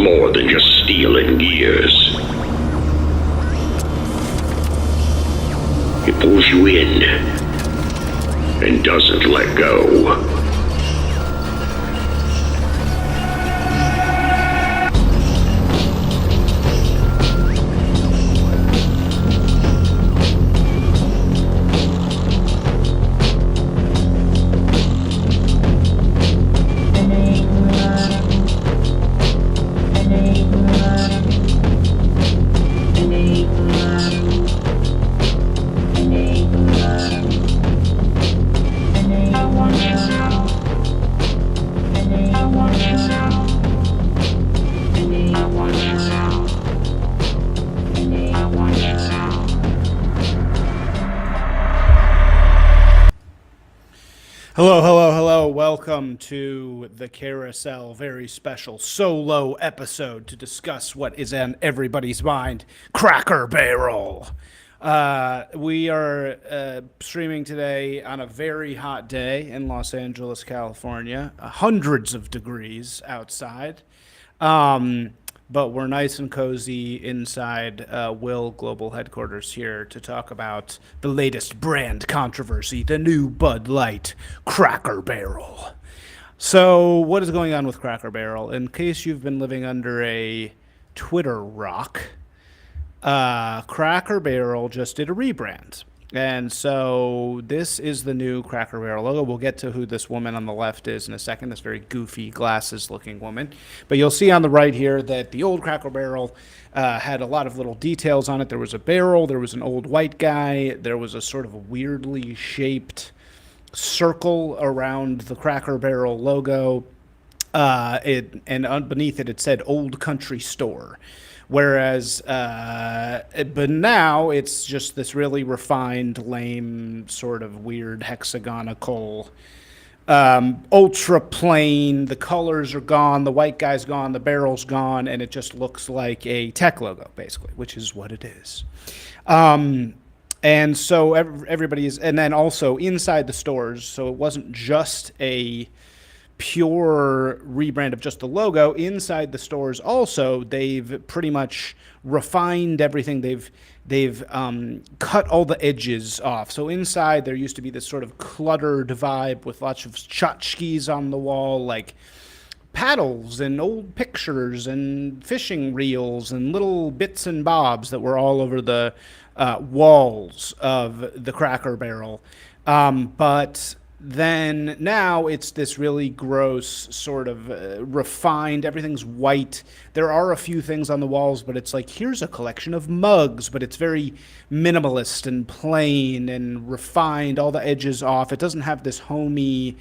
more than just steel and gears. It pulls you in and doesn't let go. Hello. Welcome to the Carousel very special solo episode to discuss what is on everybody's mind, Cracker Barrel. We are streaming today on a very hot day in Los Angeles, California. Hundreds of degrees outside. But we're nice and cozy inside Will Global Headquarters here to talk about the latest brand controversy, the new Bud Light Cracker Barrel. So, what is going on with Cracker Barrel? In case you've been living under a Twitter rock, Cracker Barrel just did a rebrand. And so this is the new Cracker Barrel logo. We'll get to who this woman on the left is in a second, this very goofy glasses-looking woman. But you'll see on the right here that the old Cracker Barrel had a lot of little details on it. There was a barrel, there was an old white guy, there was a sort of weirdly shaped circle around the Cracker Barrel logo. And underneath it said Old Country Store. Whereas, but now it's just this really refined, lame, sort of weird hexagonal, ultra plain. The colors are gone, the white guy's gone, the barrel's gone, and it just looks like a tech logo, basically, which is what it is. And so everybody's, and then also inside the stores, so it wasn't just a pure rebrand of just the logo. Inside the stores also, they've pretty much refined everything. They've cut all the edges off. So inside there used to be this sort of cluttered vibe with lots of tchotchkes on the wall, like paddles and old pictures and fishing reels and little bits and bobs that were all over the walls of the Cracker Barrel. But then now it's this really gross sort of refined, everything's white. There are a few things on the walls, but it's like, here's a collection of mugs, but it's very minimalist and plain and refined, all the edges off. It doesn't have this homey,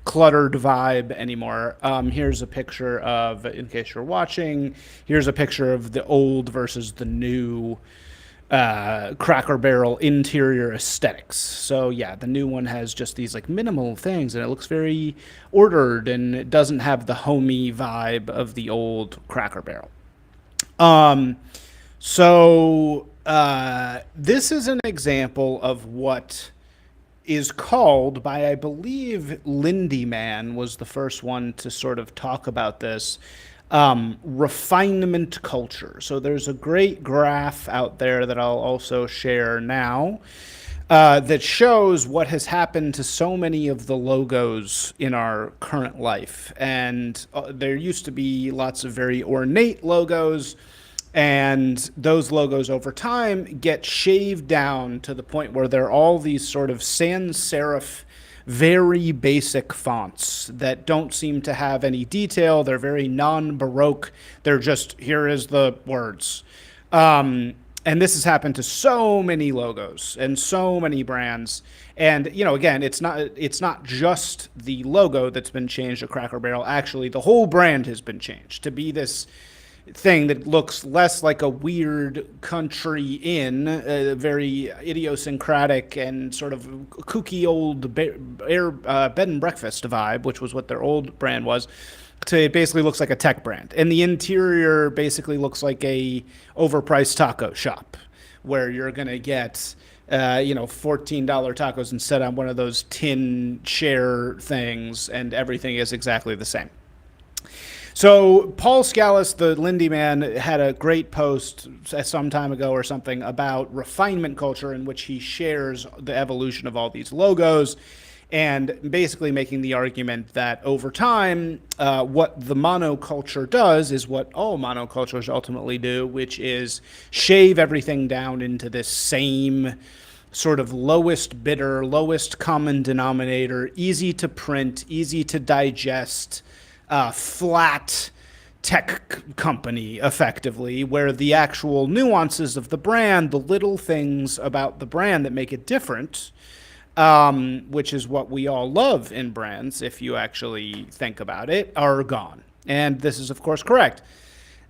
cluttered vibe anymore. Here's a picture of, in case you're watching, here's a picture of the old versus the new Cracker Barrel interior aesthetics. So yeah, the new one has just these like minimal things and it looks very ordered and it doesn't have the homey vibe of the old Cracker Barrel. This is an example of what is called by, I believe, Lindy Man was the first one to sort of talk about this. Refinement culture. So there's a great graph out there that I'll also share now that shows what has happened to so many of the logos in our current life. And there used to be lots of very ornate logos, and those logos over time get shaved down to the point where they're all these sort of sans serif, very basic fonts that don't seem to have any detail. They're very non-Baroque. They're just, here is the words. And this has happened to so many logos and so many brands. And, you know, again, it's not just the logo that's been changed at Cracker Barrel. Actually, the whole brand has been changed to be this thing that looks less like a weird country inn, very idiosyncratic and sort of kooky old bed and breakfast vibe, which was what their old brand was, to it basically looks like a tech brand. And the interior basically looks like a overpriced taco shop where you're going to get $14 tacos and set on one of those tin chair things, and everything is exactly the same. So Paul Scalise, the Lindy man, had a great post some time ago or something about refinement culture, in which he shares the evolution of all these logos, and basically making the argument that over time, what the monoculture does is what all monocultures ultimately do, which is shave everything down into this same sort of lowest bidder, lowest common denominator, easy to print, easy to digest, flat tech company, effectively, where the actual nuances of the brand, the little things about the brand that make it different, which is what we all love in brands, if you actually think about it, are gone. And this is, of course, correct.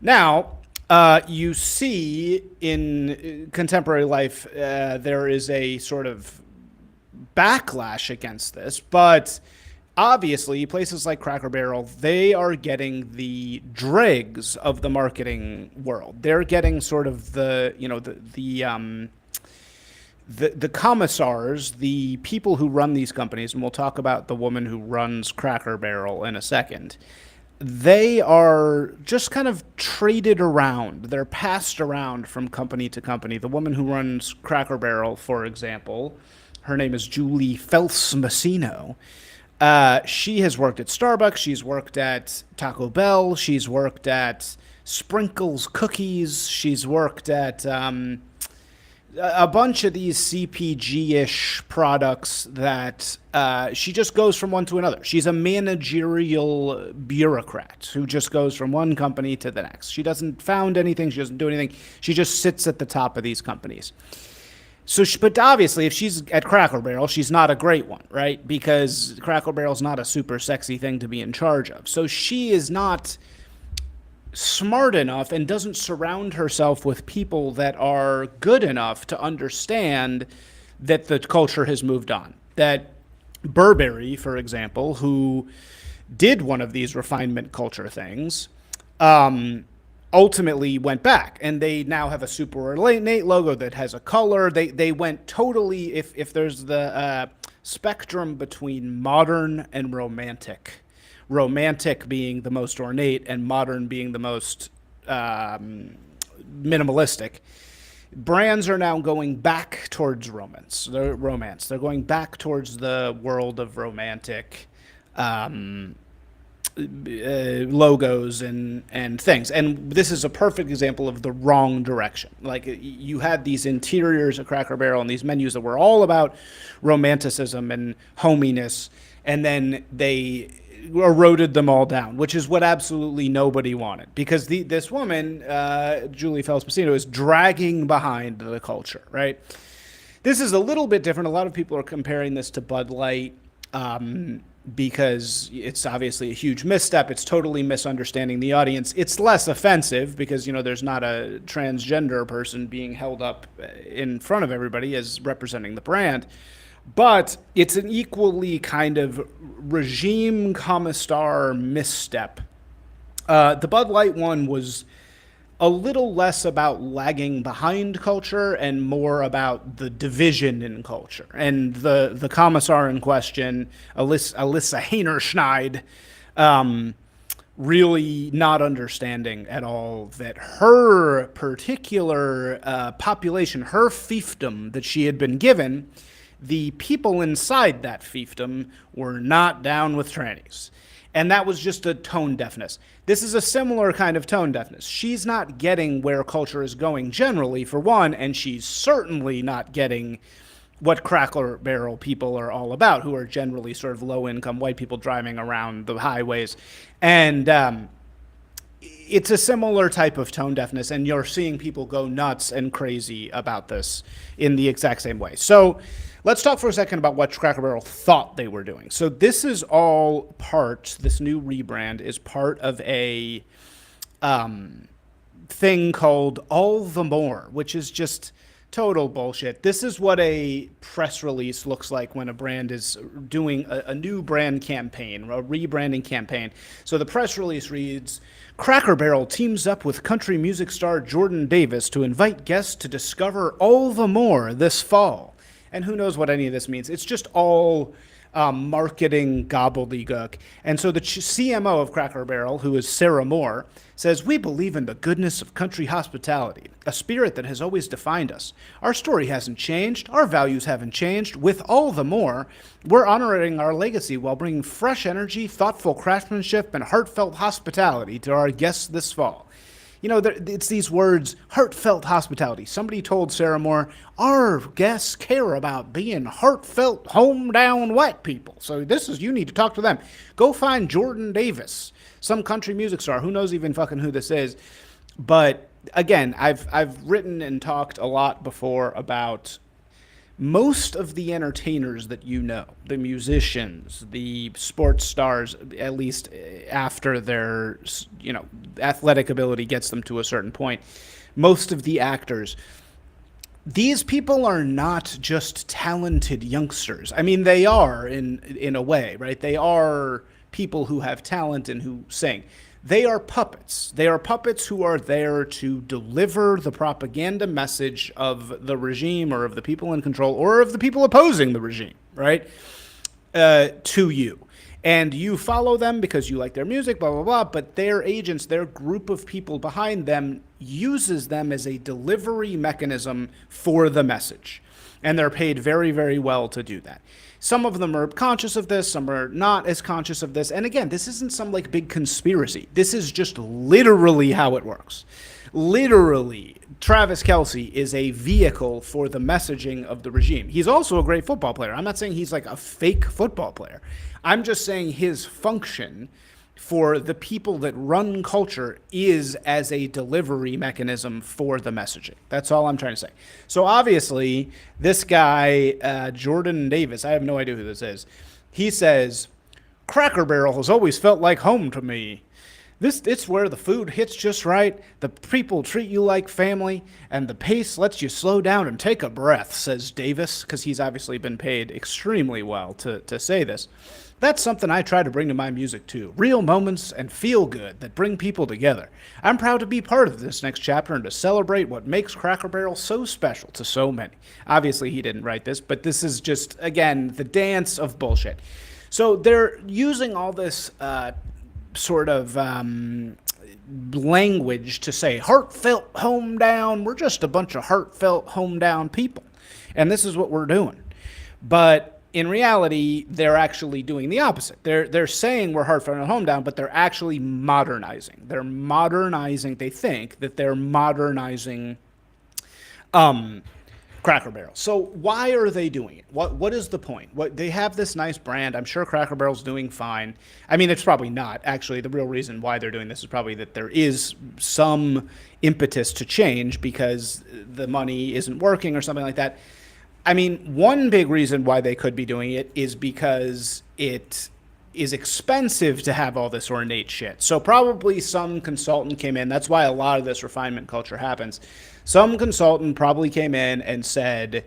Now, you see in contemporary life, there is a sort of backlash against this, but obviously places like Cracker Barrel, they are getting the dregs of the marketing world. They're getting sort of the, you know, the commissars, the people who run these companies, and we'll talk about the woman who runs Cracker Barrel in a second. They are just kind of traded around. They're passed around from company to company. The woman who runs Cracker Barrel, for example, her name is Julie Fels-Massino. She has worked at Starbucks. She's worked at Taco Bell. She's worked at Sprinkles Cookies. She's worked at a bunch of these CPG-ish products that she just goes from one to another. She's a managerial bureaucrat who just goes from one company to the next. She doesn't found anything. She doesn't do anything. She just sits at the top of these companies. So, but obviously, if she's at Cracker Barrel, she's not a great one, right? Because Cracker Barrel's not a super sexy thing to be in charge of. So she is not smart enough and doesn't surround herself with people that are good enough to understand that the culture has moved on. That Burberry, for example, who did one of these refinement culture things, ultimately went back, and they now have a super ornate logo that has a color. They went totally, if there's the spectrum between modern and romantic being the most ornate and modern being the most minimalistic, brands are now going back towards romance. They're going back towards the world of romantic logos and things. And this is a perfect example of the wrong direction. Like, you had these interiors at Cracker Barrel and these menus that were all about romanticism and hominess, and then they eroded them all down, which is what absolutely nobody wanted, because this woman, Julie Fels-Massino, is dragging behind the culture, right? This is a little bit different. A lot of people are comparing this to Bud Light, because it's obviously a huge misstep. It's totally misunderstanding the audience. It's less offensive because, you know, there's not a transgender person being held up in front of everybody as representing the brand. But it's an equally kind of regime commissar misstep. The Bud Light one was a little less about lagging behind culture and more about the division in culture. And the commissar in question, Alyssa Heinerschneid, really not understanding at all that her particular population, her fiefdom that she had been given, the people inside that fiefdom were not down with trannies. And that was just a tone deafness. This is a similar kind of tone deafness. She's not getting where culture is going generally, for one, and she's certainly not getting what Cracker Barrel people are all about, who are generally sort of low-income white people driving around the highways. And it's a similar type of tone deafness, and you're seeing people go nuts and crazy about this in the exact same way. So let's talk for a second about what Cracker Barrel thought they were doing. So this is all part, this new rebrand is part of a thing called All the More, which is just total bullshit. This is what a press release looks like when a brand is doing a new brand campaign, a rebranding campaign. So the press release reads, Cracker Barrel teams up with country music star Jordan Davis to invite guests to discover all the more this fall. And who knows what any of this means. It's just all marketing gobbledygook. And so the CMO of Cracker Barrel, who is Sarah Moore, says, "We believe in the goodness of country hospitality, a spirit that has always defined us. Our story hasn't changed. Our values haven't changed. With all the more, we're honoring our legacy while bringing fresh energy, thoughtful craftsmanship, and heartfelt hospitality to our guests this fall." You know, it's these words, heartfelt hospitality. Somebody told Sarah Moore, our guests care about being heartfelt, home-down white people. So you need to talk to them. Go find Jordan Davis, some country music star. Who knows even fucking who this is? But again, I've written and talked a lot before about most of the entertainers that you know, the musicians, the sports stars, at least after their, athletic ability gets them to a certain point, most of the actors, these people are not just talented youngsters. I mean, they are in a way, right? They are people who have talent and who sing. They are puppets. They are puppets who are there to deliver the propaganda message of the regime or of the people in control or of the people opposing the regime, right? To you. And you follow them because you like their music, blah, blah, blah. But their agents, their group of people behind them uses them as a delivery mechanism for the message. And they're paid very, very well to do that. Some of them are conscious of this, some are not as conscious of this. And again, this isn't some like big conspiracy. This is just literally how it works. Literally, Travis Kelce is a vehicle for the messaging of the regime. He's also a great football player. I'm not saying he's like a fake football player. I'm just saying his function for the people that run culture is as a delivery mechanism for the messaging. That's all I'm trying to say. So obviously, this guy, Jordan Davis, I have no idea who this is, he says, Cracker Barrel has always felt like home to me. It's where the food hits just right, the people treat you like family, and the pace lets you slow down and take a breath, says Davis, because he's obviously been paid extremely well to say this. That's something I try to bring to my music too. Real moments and feel good that bring people together. I'm proud to be part of this next chapter and to celebrate what makes Cracker Barrel so special to so many. Obviously, he didn't write this, but this is just, again, the dance of bullshit. So they're using all this sort of language to say, heartfelt home down. We're just a bunch of heartfelt home down people. And this is what we're doing. But in reality, they're actually doing the opposite. They're saying we're heartfelt and home down, but they're actually modernizing. They're modernizing. They think that they're modernizing Cracker Barrel. So why are they doing it? What is the point? They have this nice brand. I'm sure Cracker Barrel's doing fine. I mean, it's probably not. Actually, the real reason why they're doing this is probably that there is some impetus to change because the money isn't working or something like that. I mean, one big reason why they could be doing it is because it is expensive to have all this ornate shit. So probably some consultant came in. That's why a lot of this refinement culture happens. Some consultant probably came in and said,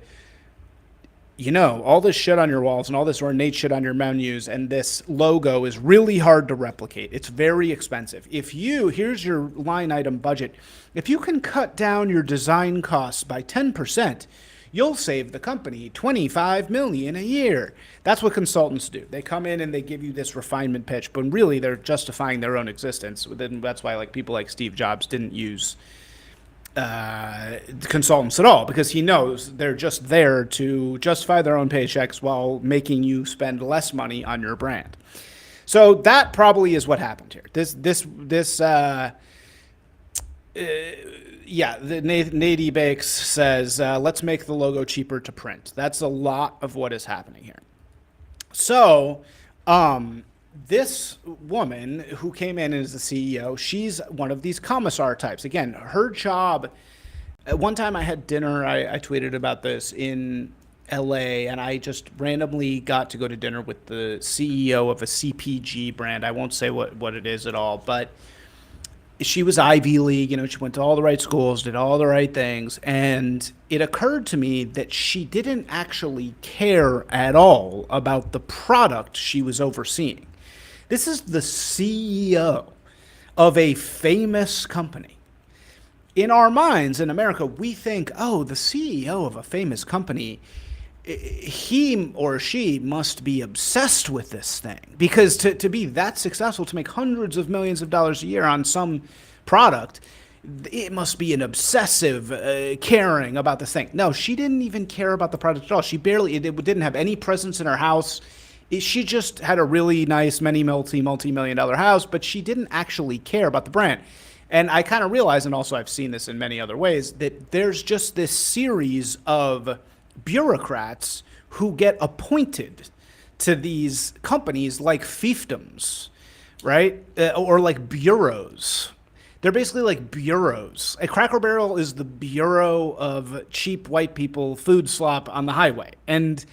you know, all this shit on your walls and all this ornate shit on your menus and this logo is really hard to replicate. It's very expensive. Here's your line item budget. If you can cut down your design costs by 10%, you'll save the company $25 million a year. That's what consultants do. They come in and they give you this refinement pitch, but really they're justifying their own existence. That's why like people like Steve Jobs didn't use consultants at all, because he knows they're just there to justify their own paychecks while making you spend less money on your brand. So that probably is what happened here. Nady Bakes says, let's make the logo cheaper to print. That's a lot of what is happening here. So, this woman who came in as the CEO, she's one of these commissar types. Again, her job, at one time I had dinner, I tweeted about this in LA, and I just randomly got to go to dinner with the CEO of a CPG brand. I won't say what it is at all, but she was Ivy League, she went to all the right schools, did all the right things. And it occurred to me that she didn't actually care at all about the product she was overseeing. This is the CEO of a famous company. In our minds in America, we think, oh, the CEO of a famous company, he or she must be obsessed with this thing, because to be that successful, to make hundreds of millions of dollars a year on some product, it must be an obsessive caring about this thing. No, she didn't even care about the product at all. She barely, it didn't have any presence in her house. She just had a really nice, multi-million dollar house, but she didn't actually care about the brand. And I kind of realize, and also I've seen this in many other ways, that there's just this series of bureaucrats who get appointed to these companies like fiefdoms, right? Or like bureaus. They're basically like bureaus. A Cracker Barrel is the bureau of cheap white people food slop on the highway. And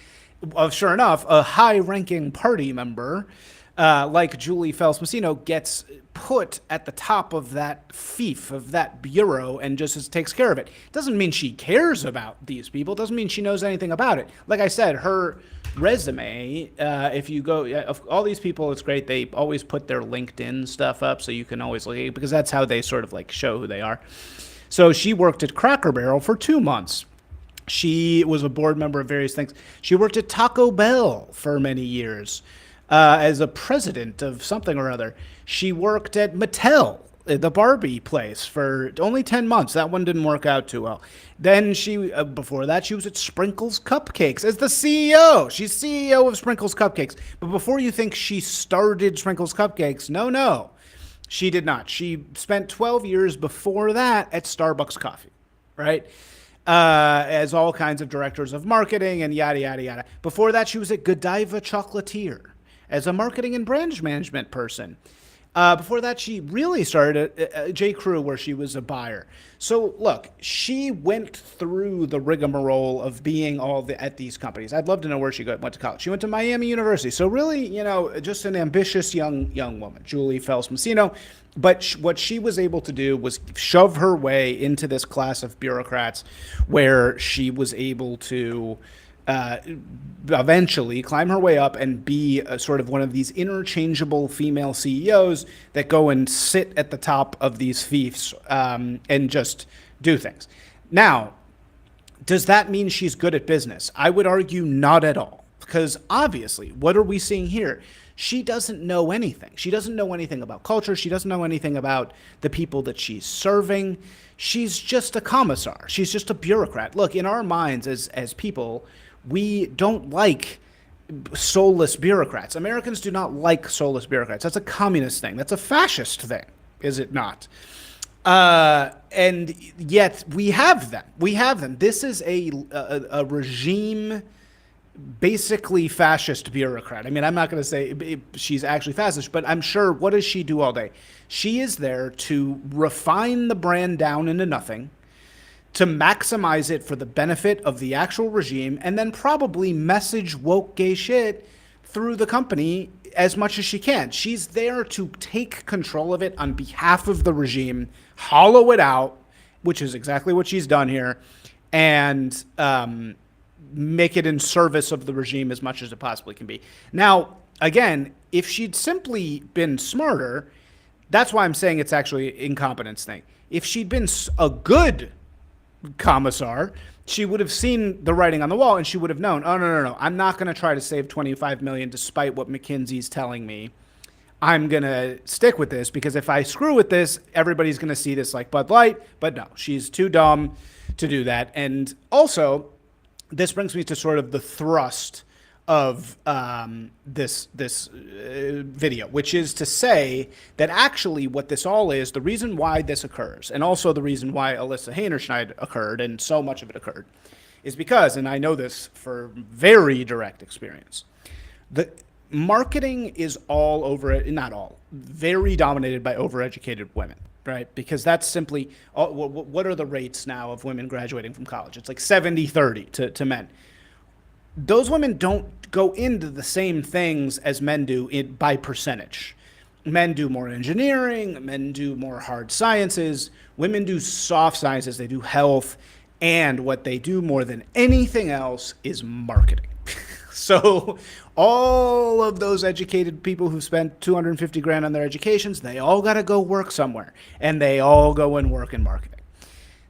sure enough, a high-ranking party member like Julie Fels-Massino gets put at the top of that fief, of that bureau, and just takes care of it. Doesn't mean she cares about these people. Doesn't mean she knows anything about it. Like I said, her resume, if you go, of all these people, it's great. They always put their LinkedIn stuff up, so you can always look, because that's how they sort of like show who they are. So she worked at Cracker Barrel for 2 months. She was a board member of various things. She worked at Taco Bell for many years as a president of something or other. She worked at Mattel, the Barbie place, for only 10 months. That one didn't work out too well. Then before that, she was at Sprinkles Cupcakes as the CEO. She's CEO of Sprinkles Cupcakes. But before you think she started Sprinkles Cupcakes, no, she did not. She spent 12 years before that at Starbucks Coffee, right? As all kinds of directors of marketing and yada, yada, yada. Before that, she was at Godiva Chocolatier as a marketing and brand management person. Before that, she really started at J. Crew, where she was a buyer. So look, she went through the rigmarole of being at these companies. I'd love to know where she went to college. She went to Miami University. So really, just an ambitious young woman, Julie Fels-Massino. But what she was able to do was shove her way into this class of bureaucrats, where she was able to eventually climb her way up and be sort of one of these interchangeable female CEOs that go and sit at the top of these fiefs and just do things. Now, does that mean she's good at business? I would argue not at all, because obviously, what are we seeing here? She doesn't know anything. She doesn't know anything about culture. She doesn't know anything about the people that she's serving. She's just a commissar. She's just a bureaucrat. Look, in our minds as people, we don't like soulless bureaucrats. Americans do not like soulless bureaucrats. That's a communist thing. That's a fascist thing, is it not? And yet we have them. We have them. This is a regime, basically fascist bureaucrat. I mean, I'm not going to say she's actually fascist, but I'm sure, what does she do all day? She is there to refine the brand down into nothing, to maximize it for the benefit of the actual regime, and then probably message woke gay shit through the company as much as she can. She's there to take control of it on behalf of the regime, hollow it out, which is exactly what she's done here, and make it in service of the regime as much as it possibly can be. Now, again, if she'd simply been smarter, that's why I'm saying it's actually an incompetence thing. If she'd been a good commissar, she would have seen the writing on the wall, and she would have known, oh, no, I'm not going to try to save $25 million despite what McKinsey's telling me. I'm going to stick with this, because if I screw with this, everybody's going to see this like Bud Light. But no, she's too dumb to do that. And also, this brings me to sort of the thrust of this video, which is to say that actually what this all is, the reason why this occurs, and also the reason why Alyssa Heinerscheid occurred, and so much of it occurred, is because, and I know this for very direct experience, the marketing is all over it, not all, very dominated by overeducated women. Right? Because that's simply, what are the rates now of women graduating from college? It's like 70-30 to men. Those women don't go into the same things as men do by percentage. Men do more engineering, men do more hard sciences, women do soft sciences, they do health, and what they do more than anything else is marketing. So all of those educated people who spent $250,000 on their educations, they all got to go work somewhere, and they all go and work in marketing.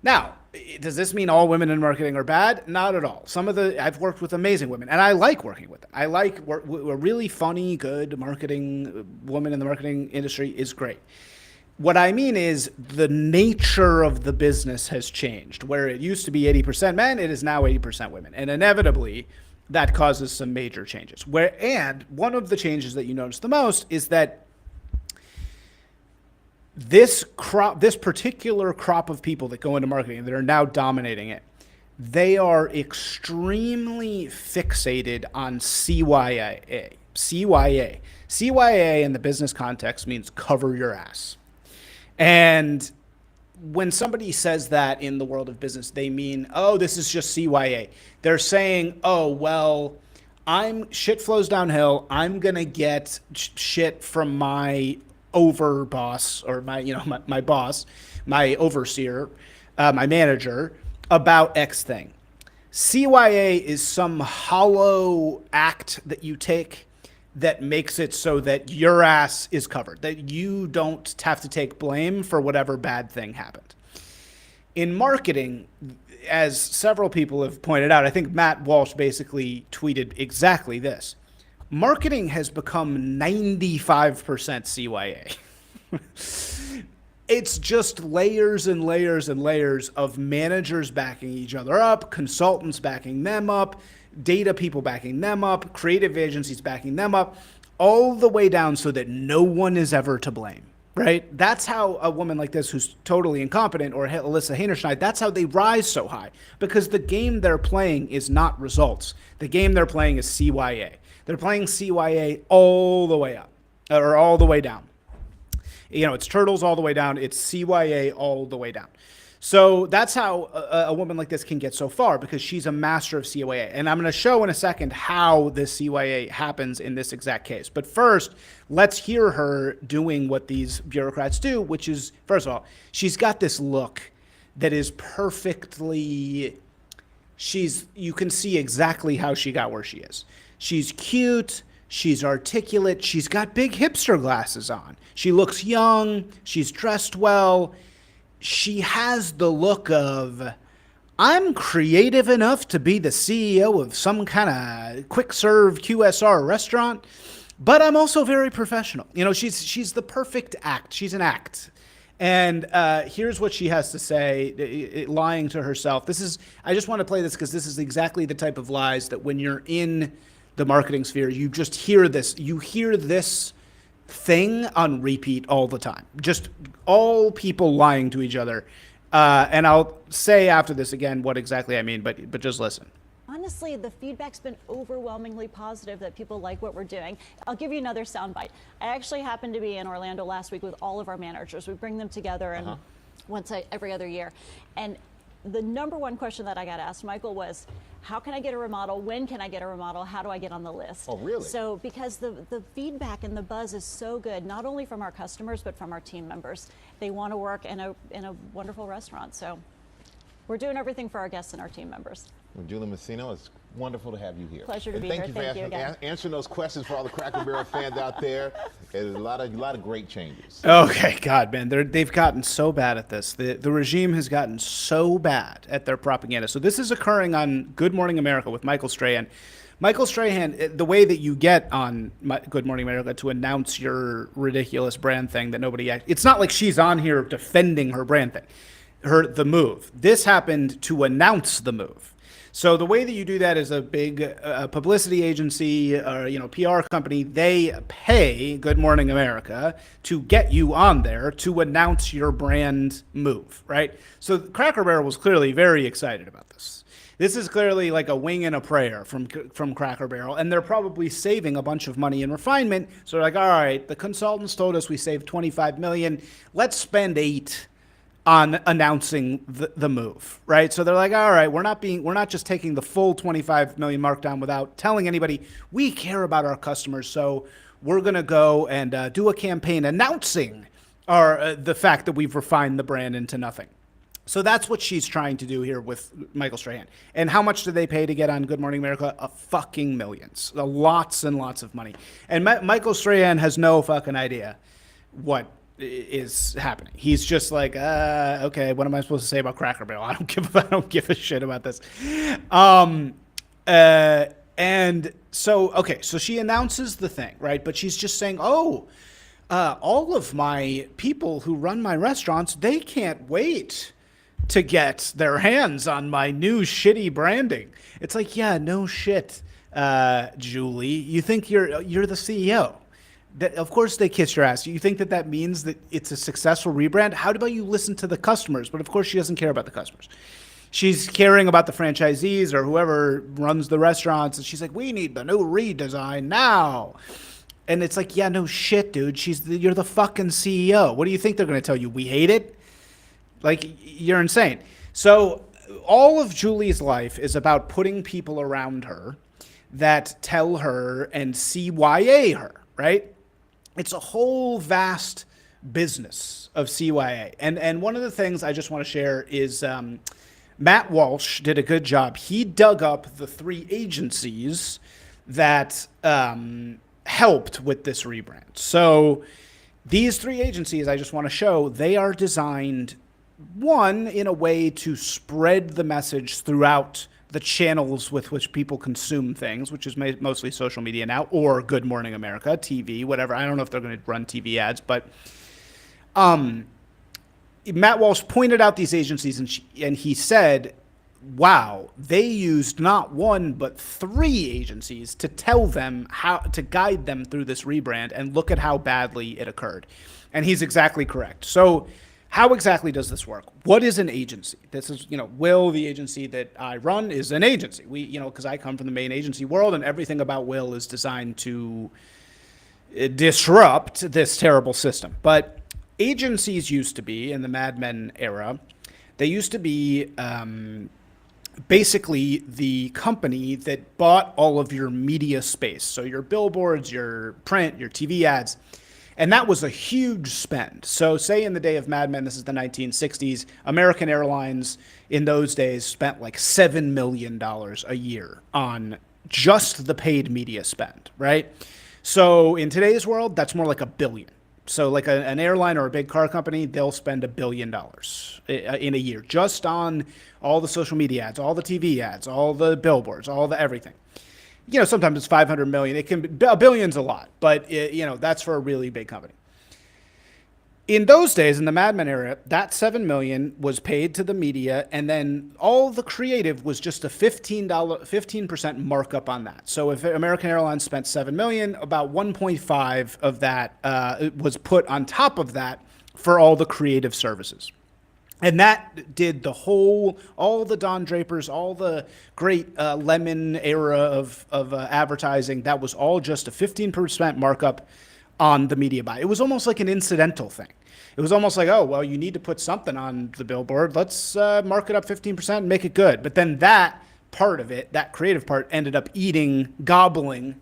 Now, Does this mean all women in marketing are bad? Not at all. I've worked with amazing women, and I like working with them. I like a really funny, good marketing woman in the marketing industry is great. What I mean is the nature of the business has changed. Where it used to be 80% men, it is now 80% women. And inevitably, that causes some major changes. And one of the changes that you notice the most is that this particular crop of people that go into marketing that are now dominating it, they are extremely fixated on CYA. CYA in the business context means cover your ass. And when somebody says that in the world of business, they mean, oh, this is just CYA. They're saying, oh, well, shit flows downhill. I'm going to get shit from my over boss or my boss, my overseer, my manager about X thing. CYA is some hollow act that you take that makes it so that your ass is covered, that you don't have to take blame for whatever bad thing happened. In marketing, as several people have pointed out, I think Matt Walsh basically tweeted exactly this. Marketing has become 95% CYA. It's just layers and layers and layers of managers backing each other up, consultants backing them up, data people backing them up, creative agencies backing them up, all the way down so that no one is ever to blame, right? That's how a woman like this who's totally incompetent, or Alyssa Heinerscheid, that's how they rise so high, because the game they're playing is not results. The game they're playing is CYA. They're playing CYA all the way up, or all the way down. It's turtles all the way down. It's CYA all the way down. So that's how a woman like this can get so far, because she's a master of CYA. And I'm going to show in a second how this CYA happens in this exact case. But first, let's hear her doing what these bureaucrats do, which is, first of all, she's got this look that is perfectly, you can see exactly how she got where she is. She's cute. She's articulate. She's got big hipster glasses on. She looks young. She's dressed well. She has the look of, I'm creative enough to be the CEO of some kind of quick serve QSR restaurant, but I'm also very professional. She's the perfect act. She's an act. And here's what she has to say, lying to herself. I just want to play this because this is exactly the type of lies that when you're in the marketing sphere, you just hear this. You hear this thing on repeat all the time. Just all people lying to each other. And I'll say after this again what exactly I mean, but just listen. Honestly, the feedback's been overwhelmingly positive that people like what we're doing. I'll give you another soundbite. I actually happened to be in Orlando last week with all of our managers. We bring them together and every other year. And the number one question that I got asked, Michael, was, how can I get a remodel? When can I get a remodel? How do I get on the list? Oh, really? So because the feedback and the buzz is so good, not only from our customers, but from our team members. They want to work in a wonderful restaurant. So we're doing everything for our guests and our team members. Well, Julie Messino, it's wonderful to have you here. Pleasure to be here. Thank you for answering those questions for all the Cracker Barrel fans out there. There's a lot of great changes. Okay, God, man, they've gotten so bad at this. The regime has gotten so bad at their propaganda. So this is occurring on Good Morning America with Michael Strahan. Michael Strahan, the way that you get on Good Morning America to announce your ridiculous brand thing that it's not like she's on here defending her brand thing, the move. This happened to announce the move. So the way that you do that is a big publicity agency or PR company. They pay Good Morning America to get you on there to announce your brand move, right? So Cracker Barrel was clearly very excited about this. This is clearly like a wing and a prayer from Cracker Barrel, and they're probably saving a bunch of money in refinement. So they're like, all right, the consultants told us we saved $25 million. Let's spend $8 million on announcing the move, right? So they're like, all right, we're not just taking the full 25 million markdown without telling anybody. We care about our customers, so we're gonna go and do a campaign announcing the fact that we've refined the brand into nothing. So that's what she's trying to do here with Michael Strahan. And how much do they pay to get on Good Morning America? A fucking millions, lots and lots of money. And Michael Strahan has no fucking idea what is happening. He's just like, okay, what am I supposed to say about Cracker Barrel? I don't give a shit about this. And so, okay, so she announces the thing, right? But she's just saying, oh, all of my people who run my restaurants, they can't wait to get their hands on my new shitty branding. It's like, yeah, no shit, Julie. You think you're the CEO? That, of course they kiss your ass. You think that means that it's a successful rebrand? How about you listen to the customers? But of course she doesn't care about the customers. She's caring about the franchisees or whoever runs the restaurants. And she's like, we need the new redesign now. And it's like, yeah, no shit, dude. You're the fucking CEO. What do you think they're going to tell you? We hate it? Like, you're insane. So all of Julie's life is about putting people around her that tell her and CYA her, right? It's a whole vast business of CYA. And one of the things I just want to share is Matt Walsh did a good job. He dug up the 3 agencies that helped with this rebrand. So these 3 agencies I just want to show, they are designed, one, in a way to spread the message throughout the channels with which people consume things, which is mostly social media now, or Good Morning America, TV, whatever. I don't know if they're going to run TV ads, but Matt Walsh pointed out these agencies, and he said, wow, they used not 1, but 3 agencies to tell them how to guide them through this rebrand, and look at how badly it occurred. And he's exactly correct. So how exactly does this work? What is an agency? This is, Will, the agency that I run, is an agency. We, because I come from the main agency world, and everything about Will is designed to disrupt this terrible system. But agencies used to be, in the Mad Men era, they used to be basically the company that bought all of your media space. So your billboards, your print, your TV ads. And that was a huge spend. So say in the day of Mad Men, this is the 1960s, American Airlines in those days spent like $7 million a year on just the paid media spend, right? So in today's world, that's more like $1 billion. So like an airline or a big car company, they'll spend $1 billion in a year just on all the social media ads, all the TV ads, all the billboards, all the everything. Sometimes it's 500 million. It can be, $1 billion's a lot, but that's for a really big company. In those days, in the Mad Men era, that $7 million was paid to the media, and then all the creative was just a 15% markup on that. So if American Airlines spent $7 million, about 1.5 of that was put on top of that for all the creative services. And that did all the Don Drapers, all the great Lemon era of advertising. That was all just a 15% markup on the media buy. It was almost like an incidental thing. It was almost like, oh, well, you need to put something on the billboard. Let's mark it up 15% and make it good. But then that part of it, that creative part, ended up gobbling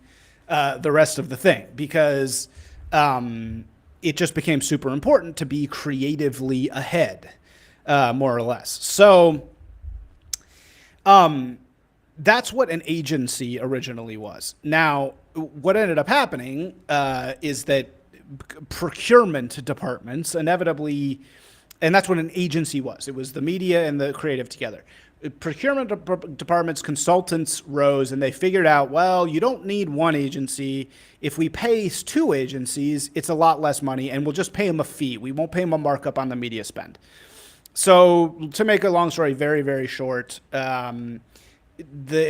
the rest of the thing, because it just became super important to be creatively ahead. More or less. So that's what an agency originally was. Now, what ended up happening is that procurement departments inevitably, and that's what an agency was. It was the media and the creative together. Procurement departments, consultants rose, and they figured out, well, you don't need one agency. If we pay 2 agencies, it's a lot less money, and we'll just pay them a fee. We won't pay them a markup on the media spend. So to make a long story very, very short, the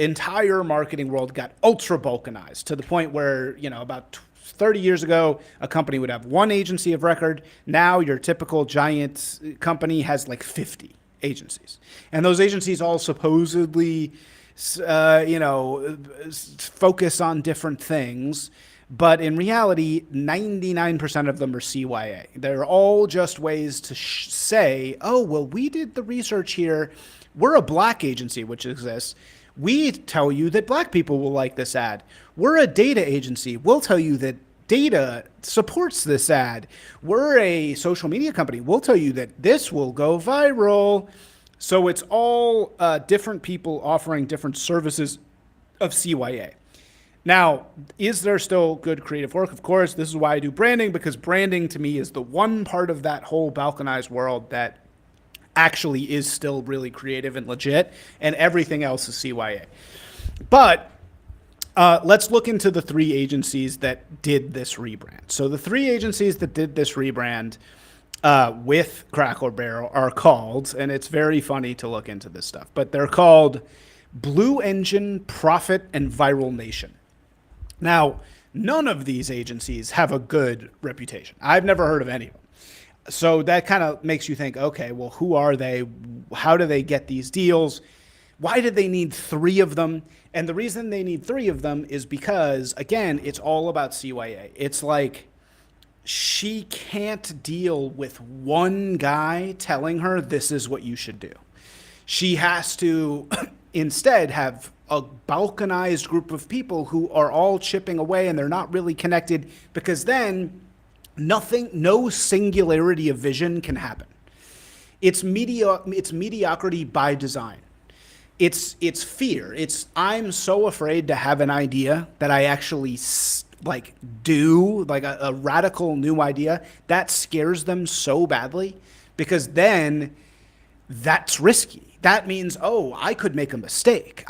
entire marketing world got ultra balkanized to the point where, about 30 years ago, a company would have 1 agency of record. Now your typical giant company has like 50 agencies. And those agencies all supposedly, focus on different things. But in reality, 99% of them are CYA. They're all just ways to say, oh, well, we did the research here. We're a black agency, which exists. We tell you that black people will like this ad. We're a data agency. We'll tell you that data supports this ad. We're a social media company. We'll tell you that this will go viral. So it's all different people offering different services of CYA. Now, is there still good creative work? Of course, this is why I do branding, because branding to me is the one part of that whole balkanized world that actually is still really creative and legit, and everything else is CYA. But let's look into the three agencies that did this rebrand. So the three agencies that did this rebrand with Crackle Barrel are called, and it's very funny to look into this stuff, but they're called Blue Engine, Profit, and Viral Nation. Now, none of these agencies have a good reputation. I've never heard of any of them. So that kind of makes you think, okay, well, who are they? How do they get these deals? Why did they need three of them? And the reason they need three of them is because, again, it's all about CYA. It's like she can't deal with one guy telling her this is what you should do. She has to instead have a balkanized group of people who are all chipping away and they're not really connected, because then no singularity of vision can happen. It's mediocrity by design. It's fear. I'm so afraid to have an idea that I actually do a radical new idea that scares them so badly, because then that's risky. That means, oh, I could make a mistake.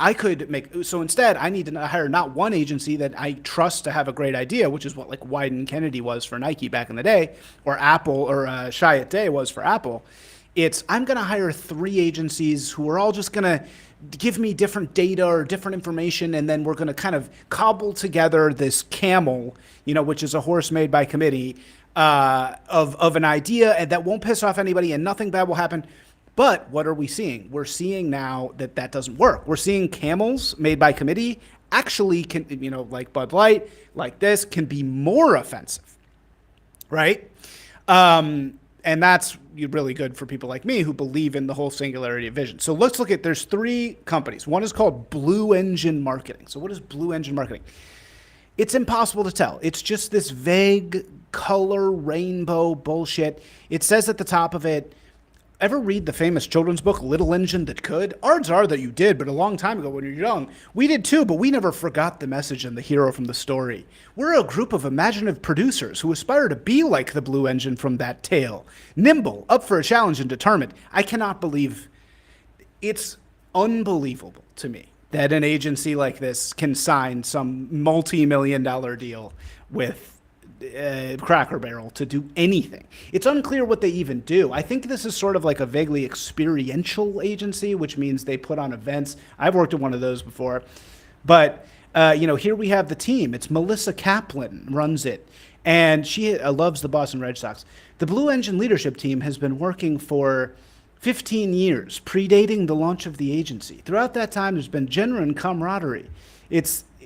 So instead, I need to hire not one agency that I trust to have a great idea, which is what like Wyden Kennedy was for Nike back in the day, or Apple, or Chiat Day was for Apple. I'm going to hire three agencies who are all just going to give me different data or different information, and then we're going to kind of cobble together this camel, which is a horse made by committee, of an idea, and that won't piss off anybody, and nothing bad will happen. But what are we seeing? We're seeing now that doesn't work. We're seeing camels made by committee actually can, like Bud Light, like this, can be more offensive, right? And that's really good for people like me who believe in the whole singularity of vision. So let's look at, there's three companies. One is called Blue Engine Marketing. So what is Blue Engine Marketing? It's impossible to tell. It's just this vague color rainbow bullshit. It says at the top of it, ever read the famous children's book, Little Engine That Could? Odds are that you did, but a long time ago when you're young. We did too, but we never forgot the message and the hero from the story. We're a group of imaginative producers who aspire to be like the Blue Engine from that tale. Nimble, up for a challenge, and determined. I cannot believe, it's unbelievable to me that an agency like this can sign some multi-million-dollar deal with Cracker Barrel to do anything. It's unclear what they even do. I think this is sort of like a vaguely experiential agency, which means they put on events. I've worked at one of those before. But, here we have the team. It's Melissa Kaplan runs it. And she loves the Boston Red Sox. The Blue Engine leadership team has been working for 15 years, predating the launch of the agency. Throughout that time, there's been genuine camaraderie.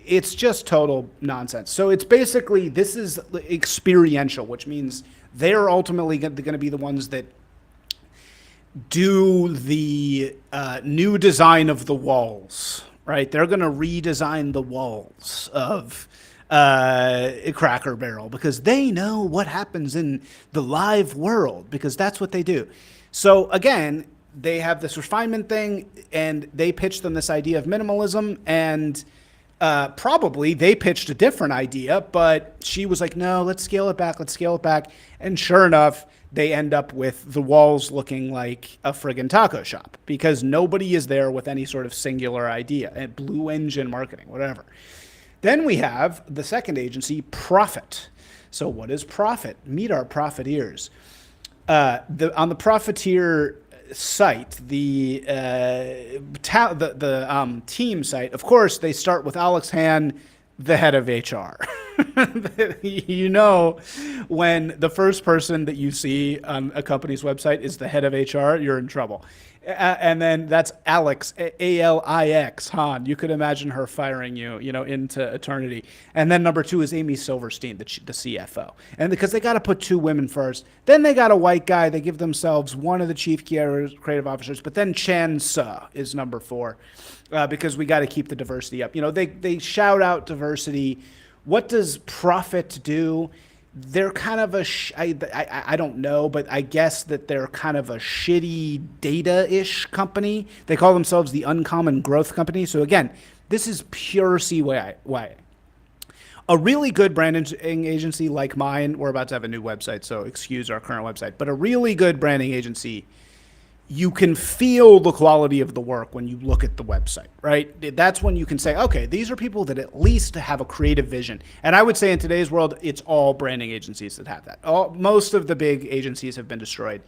It's just total nonsense. So it's basically, this is experiential, which means they're ultimately going to be the ones that do the new design of the walls, right? They're going to redesign the walls of Cracker Barrel, because they know what happens in the live world, because that's what they do. So again, they have this refinement thing, and they pitched them this idea of minimalism, and probably they pitched a different idea, but she was like, no, let's scale it back. And sure enough, they end up with the walls looking like a friggin' taco shop, because nobody is there with any sort of singular idea. And Blue Engine Marketing, whatever. Then we have the second agency, Profit. So what is Profit? Meet our Profiteers. On the Profiteer site, the team site, of course, they start with Alex Han, the head of HR. When the first person that you see on a company's website is the head of HR, you're in trouble. And then that's Alex, A-L-I-X, Han. You could imagine her firing you, into eternity. And then number two is Amy Silverstein, the CFO. And because they got to put two women first. Then they got a white guy. They give themselves one of the chief creative officers. But then Chan Suh is number four, because we got to keep the diversity up. They shout out diversity. What does Profit do? They're kind of I don't know, but I guess that they're kind of a shitty data-ish company. They call themselves the Uncommon Growth Company. So again, this is pure CYA. A really good branding agency like mine, we're about to have a new website, so excuse our current website, but a really good branding agency, you can feel the quality of the work when you look at the website, right? That's when you can say, okay, these are people that at least have a creative vision. And I would say in today's world, it's all branding agencies that have that. Most of the big agencies have been destroyed.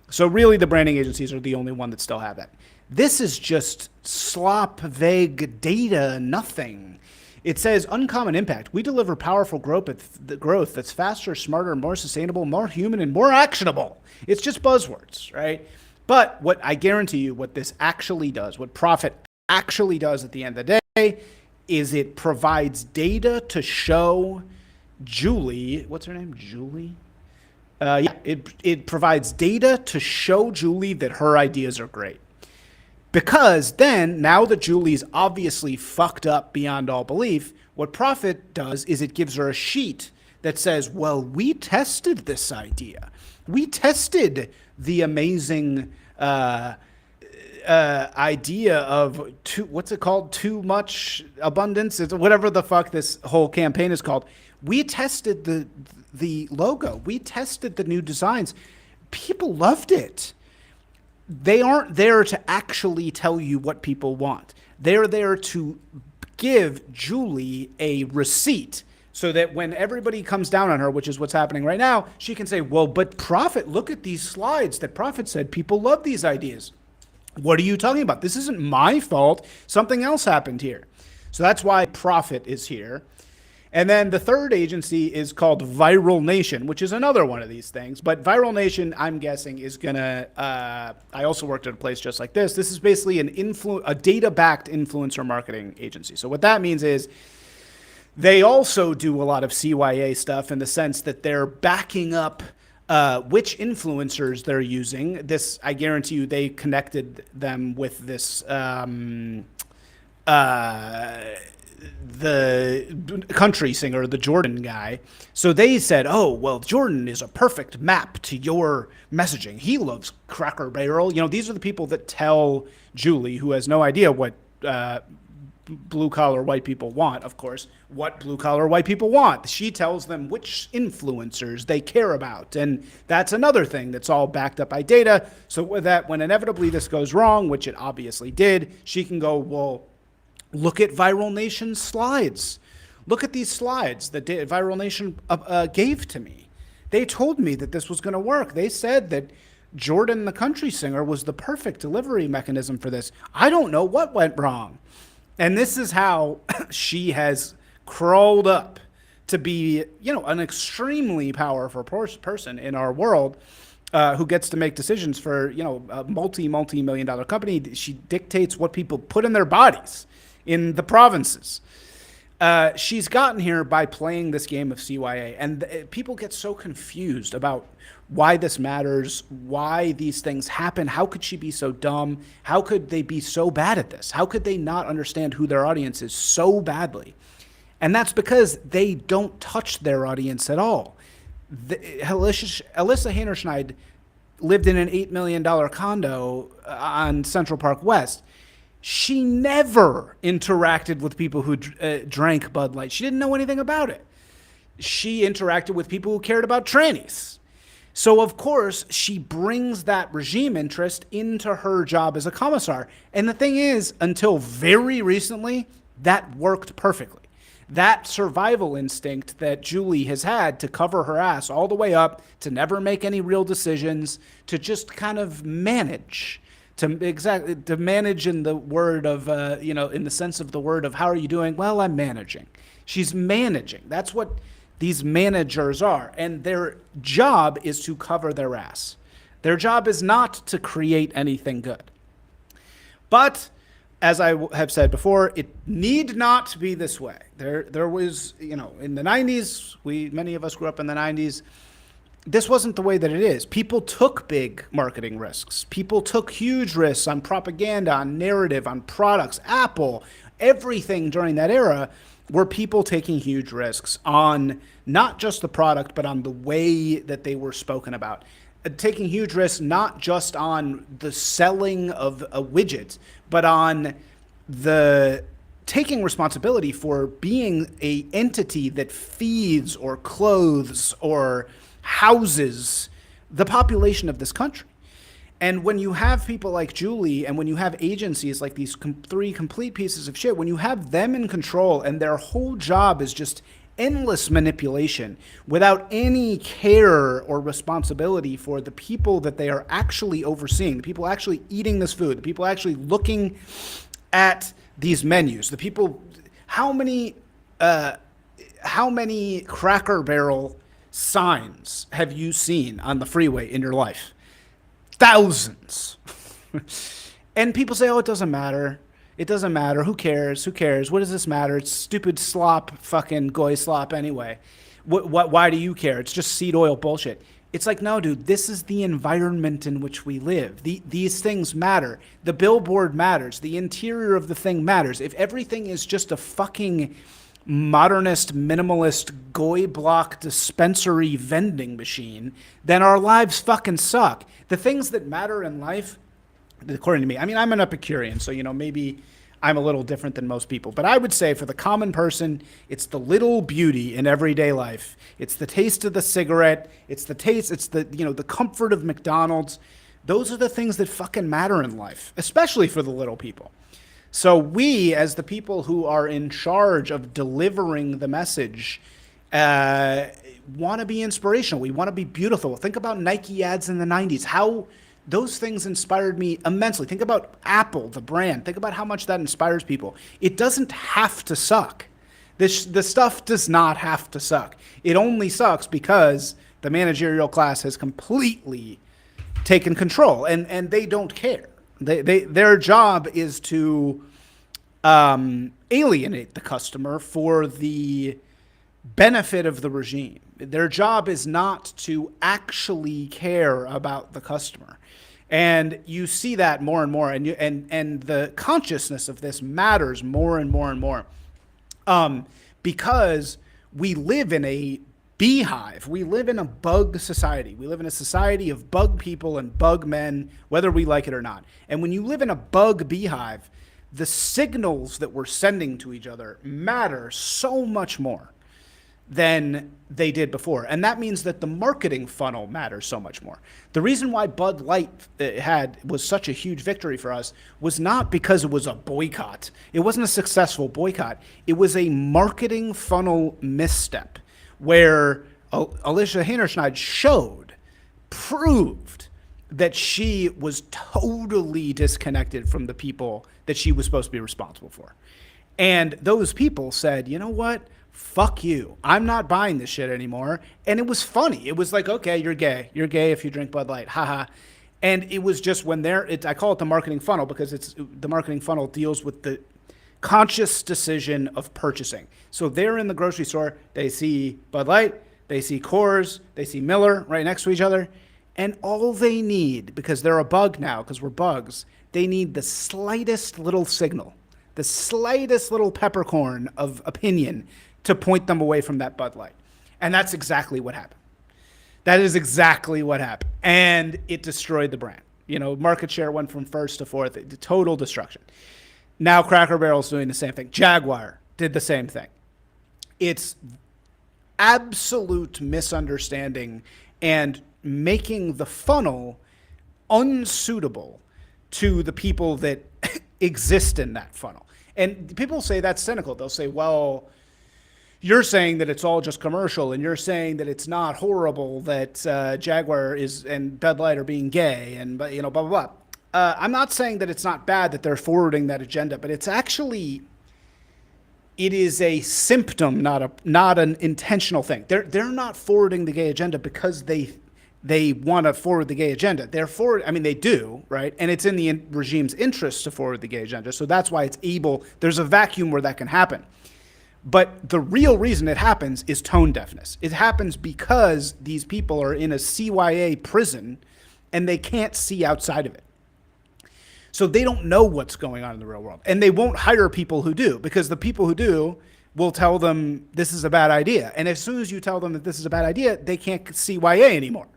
So really the branding agencies are the only one that still have that. This is just slop, vague data, nothing. It says uncommon impact. We deliver powerful growth that's faster, smarter, more sustainable, more human, and more actionable. It's just buzzwords, right? But what I guarantee you, what this actually does, what Profit actually does at the end of the day, is it provides data to show Julie, what's her name? Julie? It provides data to show Julie that her ideas are great. Because then, now that Julie's obviously fucked up beyond all belief, what Profit does is it gives her a sheet that says, well, we tested this idea. We tested the amazing idea of what's it called? Too much abundance? It's whatever the fuck this whole campaign is called. We tested the logo. We tested the new designs. People loved it. They aren't there to actually tell you what people want. They're there to give Julie a receipt so that when everybody comes down on her, which is what's happening right now, she can say, well, but Profit, look at these slides that Profit said people love these ideas. What are you talking about? This isn't my fault. Something else happened here. So that's why Profit is here. And then the third agency is called Viral Nation, which is another one of these things. But Viral Nation, I'm guessing, is going to... I also worked at a place just like this. This is basically a data-backed influencer marketing agency. So what that means is they also do a lot of CYA stuff in the sense that they're backing up which influencers they're using. This, I guarantee you, they connected them with this... the country singer, the Jordan guy. So they said, oh, well, Jordan is a perfect map to your messaging. He loves Cracker Barrel. You know, these are the people that tell Julie, who has no idea what blue-collar white people want, of course, what blue-collar white people want. She tells them which influencers they care about. And that's another thing that's all backed up by data. So with that, when inevitably this goes wrong, which it obviously did, she can go, well, look at Viral Nation's slides. Look at these slides that Viral Nation gave to me. They told me that this was going to work. They said that Jordan, the country singer, was the perfect delivery mechanism for this. I don't know what went wrong. And this is how she has crawled up to be, you know, an extremely powerful person in our world who gets to make decisions for, you know, a multi-million dollar company. She dictates what people put in their bodies in the provinces. She's gotten here by playing this game of CYA, and people get so confused about why this matters, why these things happen. How could she be so dumb? How could they be so bad at this? How could they not understand who their audience is so badly? And that's because they don't touch their audience at all. Alyssa Heinerscheid lived in an $8 million condo on Central Park West. She never interacted with people who drank Bud Light. She didn't know anything about it. She interacted with people who cared about trannies. So, of course, she brings that regime interest into her job as a commissar. And the thing is, until very recently, that worked perfectly. That survival instinct that Julie has had to cover her ass all the way up, to never make any real decisions, to just kind of manage. To manage in the word of, in the sense of the word of how are you doing? Well, I'm managing. She's managing. That's what these managers are. And their job is to cover their ass. Their job is not to create anything good. But as I have said before, it need not be this way. There was, in the 90s, many of us grew up in the 90s. This wasn't the way that it is. People took big marketing risks. People took huge risks on propaganda, on narrative, on products. Apple, everything during that era were people taking huge risks on not just the product, but on the way that they were spoken about. Taking huge risks not just on the selling of a widget, but on the taking responsibility for being a entity that feeds or clothes or houses the population of this country. And when you have people like Julie, and when you have agencies like these three complete pieces of shit, when you have them in control and their whole job is just endless manipulation without any care or responsibility for the people that they are actually overseeing, the people actually eating this food, the people actually looking at these menus, the people, how many Cracker Barrel signs have you seen on the freeway in your life? Thousands. And people say, oh, it doesn't matter. It doesn't matter. Who cares? Who cares? What does this matter? It's stupid slop, fucking goy slop anyway. Why do you care? It's just seed oil bullshit. It's like, no, dude, this is the environment in which we live. These things matter. The billboard matters. The interior of the thing matters. If everything is just a fucking modernist, minimalist, goy block dispensary vending machine, then our lives fucking suck. The things that matter in life, according to me, I mean, I'm an Epicurean, so, maybe I'm a little different than most people. But I would say for the common person, it's the little beauty in everyday life. It's the taste of the cigarette. It's the taste, it's the, the comfort of McDonald's. Those are the things that fucking matter in life, especially for the little people. So we, as the people who are in charge of delivering the message, want to be inspirational. We want to be beautiful. Think about Nike ads in the 90s. How those things inspired me immensely. Think about Apple, the brand. Think about how much that inspires people. It doesn't have to suck. The stuff does not have to suck. It only sucks because the managerial class has completely taken control, and they don't care. Their job is to alienate the customer for the benefit of the regime. Their job is not to actually care about the customer. And you see that more and more, and the consciousness of this matters more and more and more, because we live in a beehive. We live in a bug society. We live in a society of bug people and bug men, whether we like it or not. And when you live in a bug beehive, the signals that we're sending to each other matter so much more than they did before. And that means that the marketing funnel matters so much more. The reason why Bud Light was such a huge victory for us was not because it was a boycott. It wasn't a successful boycott. It was a marketing funnel misstep where Alicia Heinerscheid proved that she was totally disconnected from the people that she was supposed to be responsible for. And those people said, you know what? Fuck you. I'm not buying this shit anymore. And it was funny. It was like, okay, you're gay. You're gay if you drink Bud Light. Haha. And it was just when I call it the marketing funnel because the marketing funnel deals with the conscious decision of purchasing. So they're in the grocery store. They see Bud Light. They see Coors. They see Miller right next to each other. And all they need, because they're a bug now, because we're bugs, they need the slightest little signal, the slightest little peppercorn of opinion to point them away from that Bud Light. And that's exactly what happened. That is exactly what happened. And it destroyed the brand. Market share went from first to fourth, total destruction. Now Cracker Barrel's doing the same thing. Jaguar did the same thing. It's absolute misunderstanding and making the funnel unsuitable to the people that exist in that funnel. And people say that's cynical. They'll say, well, you're saying that it's all just commercial, and you're saying that it's not horrible that Jaguar and Bud Light are being gay, and blah, blah, blah. I'm not saying that it's not bad that they're forwarding that agenda, but it is a symptom, not an intentional thing. They're not forwarding the gay agenda because they want to forward the gay agenda. They do, right? And it's in the regime's interest to forward the gay agenda. So that's why there's a vacuum where that can happen. But the real reason it happens is tone deafness. It happens because these people are in a CYA prison and they can't see outside of it. So they don't know what's going on in the real world. And they won't hire people who do, because the people who do will tell them this is a bad idea. And as soon as you tell them that this is a bad idea, they can't CYA anymore,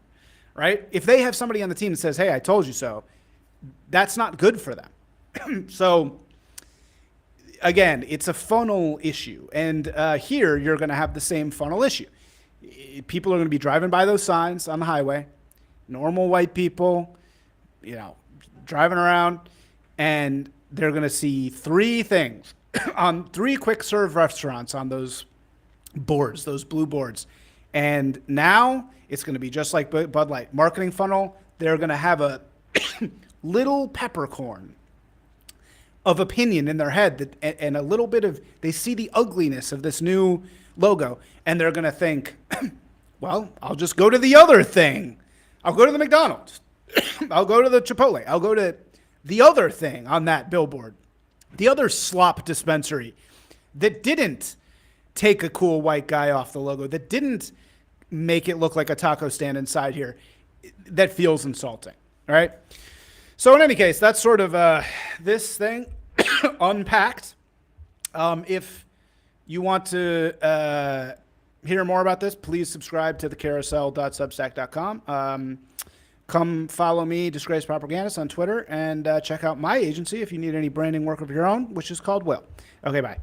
right? If they have somebody on the team that says, hey, I told you so, that's not good for them. So again, it's a funnel issue. And here you're going to have the same funnel issue. People are going to be driving by those signs on the highway, normal white people, driving around, and they're going to see three things on three quick serve restaurants on those boards, those blue boards. And now it's going to be just like Bud Light marketing funnel. They're going to have a little peppercorn of opinion in their head and a little bit of, they see the ugliness of this new logo, and they're going to think, well, I'll just go to the other thing. I'll go to the McDonald's. I'll go to the Chipotle. I'll go to the other thing on that billboard, the other slop dispensary that didn't take a cool white guy off the logo, that didn't make it look like a taco stand inside here. That feels insulting, right? So in any case, that's sort of this thing unpacked. If you want to hear more about this, please subscribe to thecarousel.substack.com. Come follow me, Disgraced Propagandist, on Twitter, and check out my agency if you need any branding work of your own, which is called Will. Okay, bye.